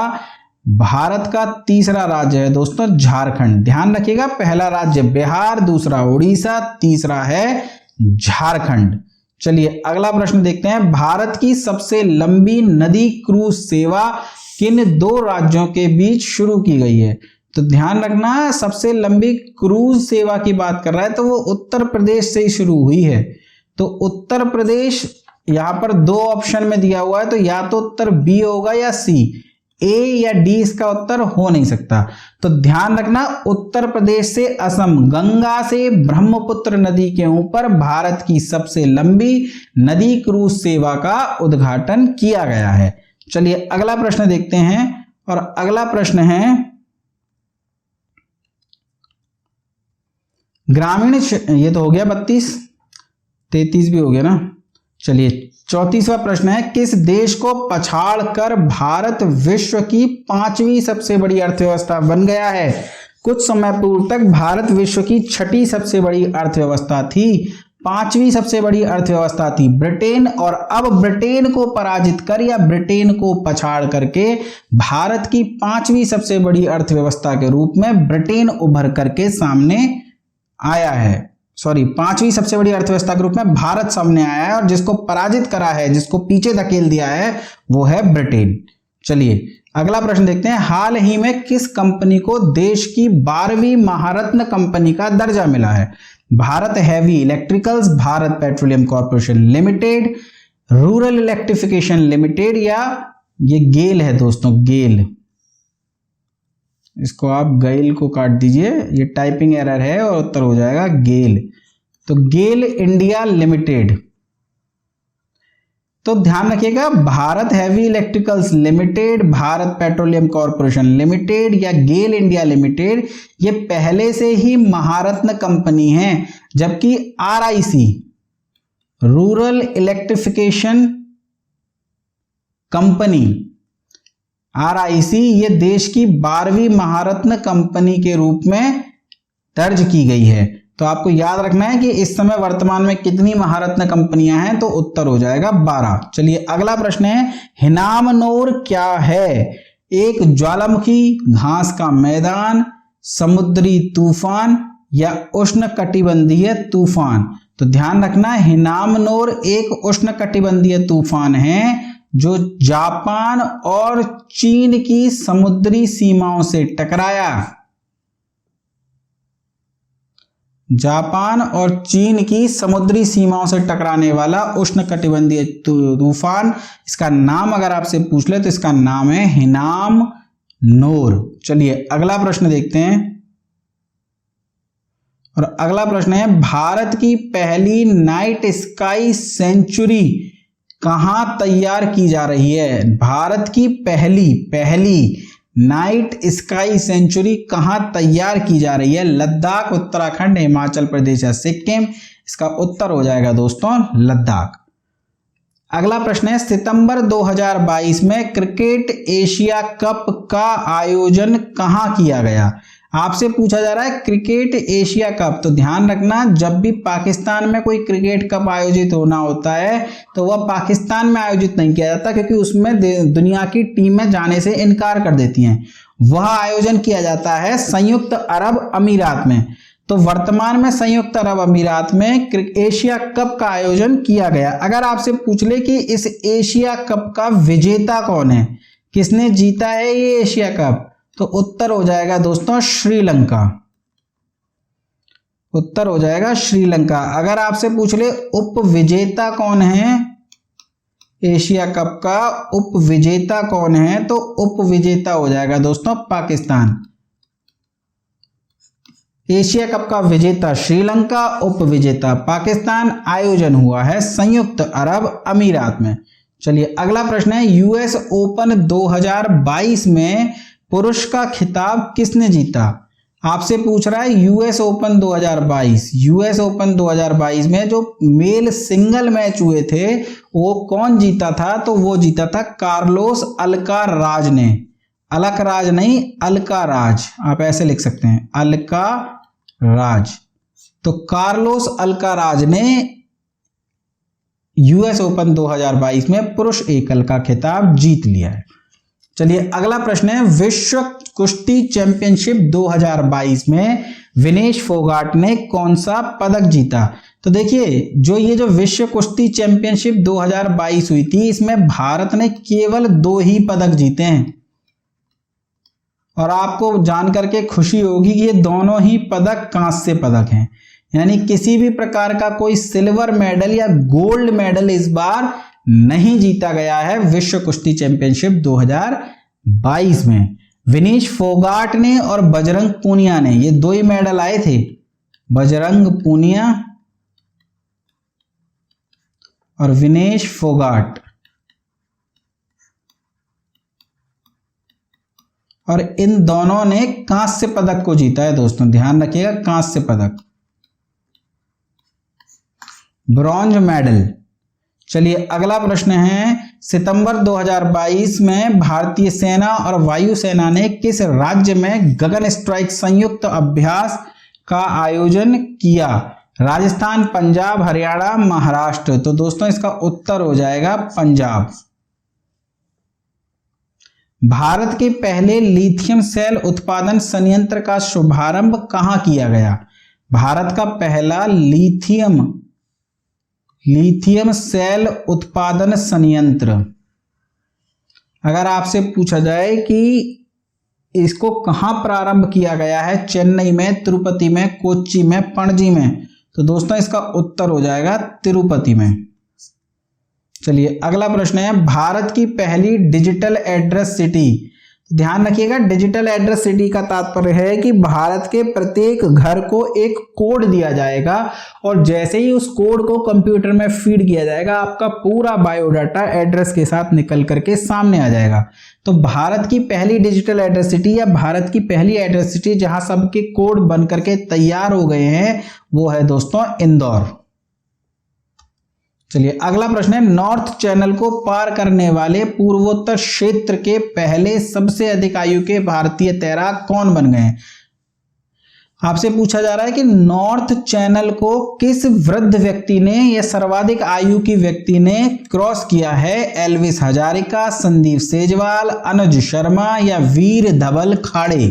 [SPEAKER 1] भारत का तीसरा राज्य है दोस्तों झारखंड। ध्यान रखिएगा, पहला राज्य बिहार, दूसरा उड़ीसा, तीसरा है झारखंड। चलिए अगला प्रश्न देखते हैं। भारत की सबसे लंबी नदी क्रूज सेवा किन दो राज्यों के बीच शुरू की गई है? तो ध्यान रखना, सबसे लंबी क्रूज सेवा की बात कर रहा है तो वो उत्तर प्रदेश से ही शुरू हुई है। तो उत्तर प्रदेश यहां पर दो ऑप्शन में दिया हुआ है, तो या तो उत्तर बी होगा या सी। ए या डी इसका उत्तर हो नहीं सकता। तो ध्यान रखना, उत्तर प्रदेश से असम, गंगा से ब्रह्मपुत्र नदी के ऊपर भारत की सबसे लंबी नदी क्रूज सेवा का उद्घाटन किया गया है। चलिए अगला प्रश्न देखते हैं, और अगला प्रश्न है ग्रामीण, ये तो हो गया 32, 33 भी हो गया ना। चलिए 34वां प्रश्न है किस देश को पछाड़कर भारत विश्व की 5वीं सबसे बड़ी अर्थव्यवस्था बन गया है? कुछ समय पूर्व तक भारत विश्व की 6ठी सबसे बड़ी अर्थव्यवस्था थी, 5वीं सबसे बड़ी अर्थव्यवस्था थी ब्रिटेन, और अब ब्रिटेन को पराजित कर या ब्रिटेन को पछाड़ करके भारत की 5वीं सबसे बड़ी अर्थव्यवस्था के रूप में ब्रिटेन उभर करके सामने आया है। 5वीं सबसे बड़ी अर्थव्यवस्था के रूप में भारत सामने आया है, और जिसको पराजित करा है, जिसको पीछे धकेल दिया है, वो है ब्रिटेन। चलिए अगला प्रश्न देखते हैं। हाल ही में किस कंपनी को देश की 12वीं महारत्न कंपनी का दर्जा मिला है? Bharat heavy electricals, Bharat petroleum corporation limited, rural electrification limited, या ये गेल है दोस्तों, गेल। इसको आप गेल को काट दीजिए, ये टाइपिंग एरर है, और उत्तर हो जाएगा गेल। तो गेल इंडिया लिमिटेड। तो ध्यान रखिएगा, Bharat heavy electricals limited, Bharat petroleum corporation limited या गेल इंडिया लिमिटेड, ये पहले से ही महारत्न कंपनी है, जबकि RIC rural electrification company, RIC ये देश की 12वीं महारत्न कंपनी के रूप में दर्ज की गई है। तो आपको याद रखना है कि इस समय वर्तमान में कितनी महारत्न कंपनियां हैं, तो उत्तर हो जाएगा 12। चलिए अगला प्रश्न है हिनामनोर क्या है? एक ज्वालामुखी, घास का मैदान, समुद्री तूफान या उष्णकटिबंधीय तूफान? तो ध्यान रखना, हिनामनोर एक उष्णकटिबंधीय तूफान है जो जापान और चीन की समुद्री सीमाओं से टकराया। जापान और चीन की समुद्री सीमाओं से टकराने वाला उष्णकटिबंधीय तूफान, इसका नाम अगर आपसे पूछ ले तो इसका नाम है हिनामनोर। चलिए अगला प्रश्न देखते हैं, और अगला प्रश्न है भारत की पहली नाइट स्काई सेंचुरी कहां तैयार की जा रही है? भारत की पहली नाइट स्काई सेंचुरी कहां तैयार की जा रही है? लद्दाख, उत्तराखंड, हिमाचल प्रदेश या सिक्किम? इसका उत्तर हो जाएगा दोस्तों लद्दाख। अगला प्रश्न है सितंबर 2022 में क्रिकेट एशिया कप का आयोजन कहां किया गया? आपसे पूछा जा रहा है क्रिकेट एशिया कप। तो ध्यान रखना, जब भी पाकिस्तान में कोई क्रिकेट कप आयोजित होना होता है तो वह पाकिस्तान में आयोजित नहीं किया जाता, क्योंकि उसमें दुनिया की टीमें जाने से इनकार कर देती हैं। वह आयोजन किया जाता है संयुक्त अरब अमीरात में। तो वर्तमान में संयुक्त अरब अमीरात में एशिया कप का आयोजन किया गया। अगर आपसे पूछ ले कि इस एशिया कप का विजेता कौन है, किसने जीता है ये एशिया कप, तो उत्तर हो जाएगा दोस्तों श्रीलंका। उत्तर हो जाएगा श्रीलंका। अगर आपसे पूछ ले उप विजेता कौन है, एशिया कप का उप विजेता कौन है, तो उप विजेता हो जाएगा दोस्तों पाकिस्तान। एशिया कप का विजेता श्रीलंका, उप विजेता पाकिस्तान। आयोजन हुआ है संयुक्त अरब अमीरात में। चलिए अगला प्रश्न है, यूएस ओपन 2022 में पुरुष का खिताब किसने जीता? आपसे पूछ रहा है यूएस ओपन 2022। यूएस ओपन 2022 में जो मेल सिंगल मैच हुए थे वो कौन जीता था? तो वो जीता था कार्लोस अल्काराज ने। अलकराज नहीं, अल्काराज, आप ऐसे लिख सकते हैं, अल्काराज। तो कार्लोस अल्काराज ने यूएस ओपन 2022 में पुरुष एकल का खिताब जीत लिया है। चलिए अगला प्रश्न है, विश्व कुश्ती चैंपियनशिप 2022 में विनेश फोगाट ने कौन सा पदक जीता? तो देखिए जो विश्व कुश्ती चैंपियनशिप 2022 हुई थी, इसमें भारत ने केवल 2 ही पदक जीते हैं। और आपको जानकर के खुशी होगी कि ये दोनों ही पदक कांस्य पदक हैं, यानी किसी भी प्रकार का कोई सिल्वर मेडल या गोल्ड मेडल इस बार नहीं जीता गया है विश्व कुश्ती चैंपियनशिप 2022 में। विनेश फोगाट ने और बजरंग पूनिया ने, ये 2 ही मेडल आए थे, बजरंग पूनिया और विनेश फोगाट। और इन दोनों ने कांस्य पदक को जीता है दोस्तों, ध्यान रखिएगा, कांस्य पदक, ब्रॉन्ज मेडल। चलिए अगला प्रश्न है, सितंबर 2022 में भारतीय सेना और वायुसेना ने किस राज्य में गगन स्ट्राइक संयुक्त अभ्यास का आयोजन किया? राजस्थान, पंजाब, हरियाणा, महाराष्ट्र। तो दोस्तों इसका उत्तर हो जाएगा पंजाब। भारत के पहले लिथियम सेल उत्पादन संयंत्र का शुभारंभ कहां किया गया? भारत का पहला लिथियम सेल उत्पादन संयंत्र। अगर आपसे पूछा जाए कि इसको कहां प्रारंभ किया गया है, चेन्नई में, तिरुपति में, कोच्चि में, पणजी में, तो दोस्तों इसका उत्तर हो जाएगा तिरुपति में। चलिए अगला प्रश्न है, भारत की पहली डिजिटल एड्रेस सिटी। ध्यान रखिएगा, डिजिटल एड्रेस सिटी का तात्पर्य है कि भारत के प्रत्येक घर को एक कोड दिया जाएगा और जैसे ही उस कोड को कंप्यूटर में फीड किया जाएगा, आपका पूरा बायोडाटा एड्रेस के साथ निकल करके सामने आ जाएगा। तो भारत की पहली डिजिटल एड्रेस सिटी या भारत की पहली एड्रेस सिटी जहां सबके कोड बन करके तैयार हो गए हैं, वो है दोस्तों इंदौर। चलिए अगला प्रश्न है, नॉर्थ चैनल को पार करने वाले पूर्वोत्तर क्षेत्र के पहले सबसे अधिक आयु के भारतीय तैराक कौन बन गए? आपसे पूछा जा रहा है कि नॉर्थ चैनल को किस वृद्ध व्यक्ति ने या सर्वाधिक आयु की व्यक्ति ने क्रॉस किया है? एल्विस हजारिका, संदीप सेजवाल, अनुज शर्मा या वीर धवल खाड़े।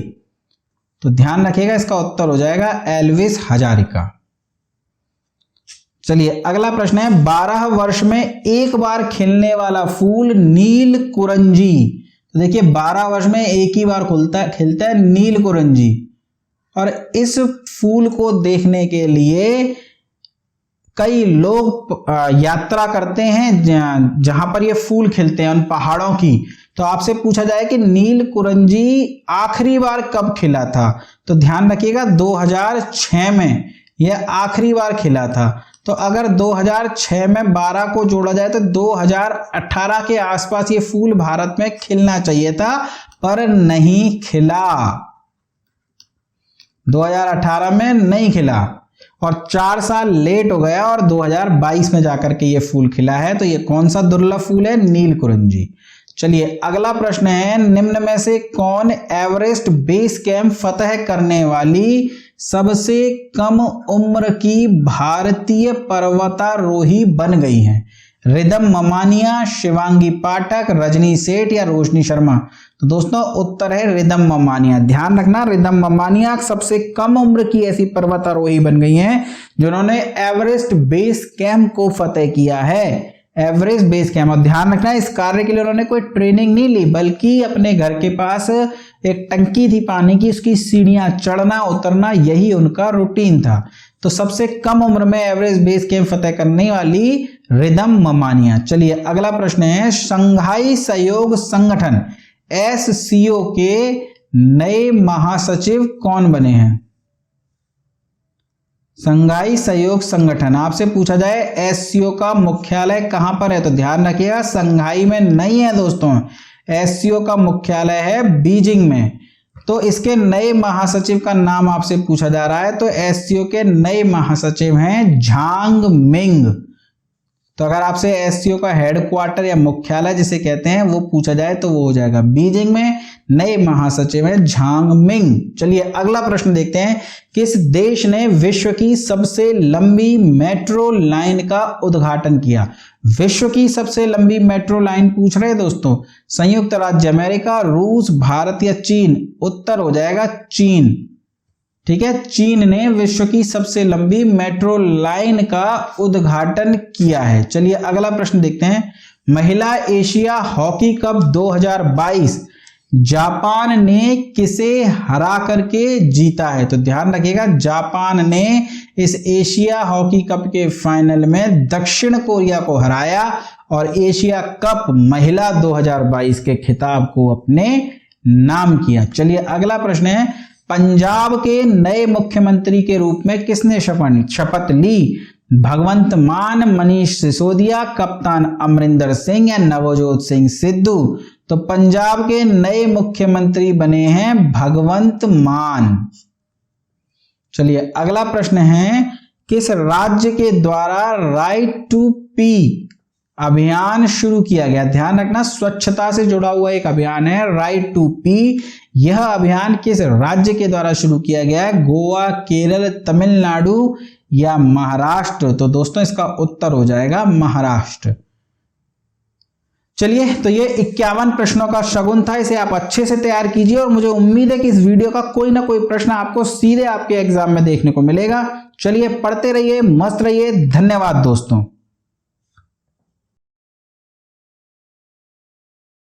[SPEAKER 1] तो ध्यान रखिएगा, इसका उत्तर हो जाएगा एल्विस हजारिका। चलिए अगला प्रश्न है, 12 वर्ष में एक बार खिलने वाला फूल नील कुरंजी। तो देखिए 12 वर्ष में एक ही बार खिलता है नील कुरंजी। और इस फूल को देखने के लिए कई लोग यात्रा करते हैं जहां पर ये फूल खिलते हैं, उन पहाड़ों की। तो आपसे पूछा जाए कि नील कुरंजी आखिरी बार कब खिला था? तो ध्यान रखिएगा 2006 में यह आखिरी बार खिला था। तो अगर 2006 में 12 को जोड़ा जाए तो 2018 के आसपास ये फूल भारत में खिलना चाहिए था, पर नहीं खिला। 2018 में नहीं खिला और 4 साल लेट हो गया और 2022 में जाकर के ये फूल खिला है। तो ये कौन सा दुर्लभ फूल है? नील कुरंजी। चलिए अगला प्रश्न है, निम्न में से कौन एवरेस्ट बेस कैंप फतह करने वाली सबसे कम उम्र की भारतीय पर्वतारोही बन गई है? रिदम ममानिया, शिवांगी पाठक, रजनी सेठ या रोशनी शर्मा। तो दोस्तों उत्तर है रिदम ममानिया। ध्यान रखना, रिदम ममानिया सबसे कम उम्र की ऐसी पर्वतारोही बन गई हैं जिन्होंने एवरेस्ट बेस कैंप को फतेह किया है। Everest base camp. और ध्यान रखना, इस कार्य के लिए उन्होंने कोई ट्रेनिंग नहीं ली, बल्कि अपने घर के पास एक टंकी थी पानी की, उसकी सीढ़ियां चढ़ना उतरना यही उनका रूटीन था। तो सबसे कम उम्र में एवरेस्ट बेस कैंप फतेह करने वाली रिदम ममानिया। चलिए अगला प्रश्न है, शंघाई सहयोग संगठन SCO के नए महासचिव कौन बने हैं? शंघाई सहयोग संगठन, आपसे पूछा जाए SCO का मुख्यालय कहां पर है तो ध्यान रखिएगा शंघाई में नहीं है दोस्तों, SCO का मुख्यालय है बीजिंग में। तो इसके नए महासचिव का नाम आपसे पूछा जा रहा है, तो SCO के नए महासचिव हैं झांग मिंग। तो अगर आपसे SCO का हेडक्वार्टर या मुख्यालय जिसे कहते हैं वो पूछा जाए तो वो हो जाएगा बीजिंग में। नए महासचिव है झांग मिंग। चलिए अगला प्रश्न देखते हैं, किस देश ने विश्व की सबसे लंबी मेट्रो लाइन का उद्घाटन किया? विश्व की सबसे लंबी मेट्रो लाइन पूछ रहे हैं दोस्तों। संयुक्त राज्य अमेरिका, रूस, भारत या चीन? उत्तर हो जाएगा चीन। ठीक है, चीन ने विश्व की सबसे लंबी मेट्रो लाइन का उद्घाटन किया है। चलिए अगला प्रश्न देखते हैं, महिला एशिया हॉकी कप 2022 जापान ने किसे हरा करके जीता है? तो ध्यान रखिएगा जापान ने इस एशिया हॉकी कप के फाइनल में दक्षिण कोरिया को हराया और एशिया कप महिला 2022 के खिताब को अपने नाम किया। चलिए अगला प्रश्न है, पंजाब के नए मुख्यमंत्री के रूप में किसने शपथ ली? भगवंत मान, मनीष सिसोदिया, कप्तान अमरिंदर सिंह या नवजोत सिंह सिद्धू? तो पंजाब के नए मुख्यमंत्री बने हैं भगवंत मान। चलिए अगला प्रश्न है, किस राज्य के द्वारा राइट टू पी अभियान शुरू किया गया? ध्यान रखना स्वच्छता से जुड़ा हुआ एक अभियान है राइट टू पी। यह अभियान किस राज्य के द्वारा शुरू किया गया है? गोवा, केरल, तमिलनाडु या महाराष्ट्र? तो दोस्तों इसका उत्तर हो जाएगा महाराष्ट्र। चलिए तो ये 51 प्रश्नों का शगुन था, इसे आप अच्छे से तैयार कीजिए और मुझे उम्मीद है कि इस वीडियो का कोई ना कोई प्रश्न आपको सीधे आपके एग्जाम में देखने को मिलेगा। चलिए पढ़ते रहिए, मस्त रहिए। धन्यवाद दोस्तों।